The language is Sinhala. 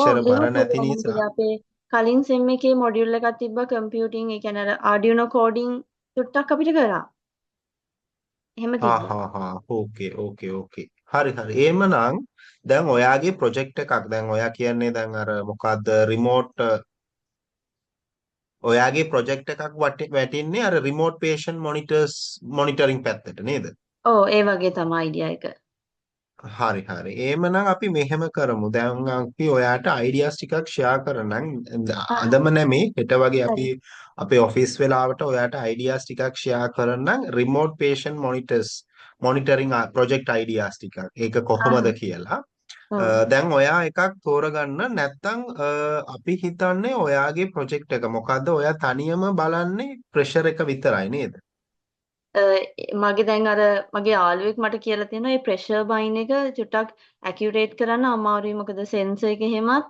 ඔව් එච්චර බර ලියුවා නැති ප්‍රෝග්‍රෑමින් ටික නිසා. අපේ කලින් සෙම් එකේ මොඩියුල් එකක් තිබ්බා කම්පියුටිං ඒ කියන්නේ අර ආඩියුනෝ කෝඩින් චුට්ටක් අපිට කරා. එහෙම හා තිබ්බා. හා හා ඕකේ. හරි හරි. එහෙමනම් දැන් ඔයාගේ ප්‍රොජෙක්ට් එකක් දැන් ඔයා කියන්නේ දැන් අර මොකද්ද රිමෝට් ඔයාගේ ප්‍රොජෙක්ට් එකක් වැටින්නේ අර රිමෝට් පේෂන්ට් මොනිටරින් පැත්තට නේද? ඔව් ඒ වගේ තමයි අයිඩියා එක. හරි. එහෙමනම් අපි මෙහෙම කරමු. දැන් අපි ඔයාට අයිඩියාස් ටිකක් ෂෙයා කරනම් ආ අදම නෙමේ හෙට වගේ අපි හරි. අපේ ඔෆිස් වෙලාවට ඔයාට අයිඩියාස් ටිකක් ෂෙයා කරනම් remote patient monitoring project ideas ටිකක්. ඒක කොහොමද ආ කියලා. ඔව්. දැන් ඔයා එකක් තෝරගන්න නැත්නම් අපි හිතන්නේ ඔයාගේ ප්‍රොජෙක්ට් එක මොකද්ද ඔයා තනියම බලන්නේ ප්‍රෙෂර් එක විතරයි නේද? මගේ දැන් අර මගේ යාළුවෙක් මට කියලා තියෙනවා මේ ප්‍රෙෂර් බයින් එක චුට්ටක් ඇකියුරේට් කරන්න අමාරුයි මොකද සෙන්සර් එක එහෙමත්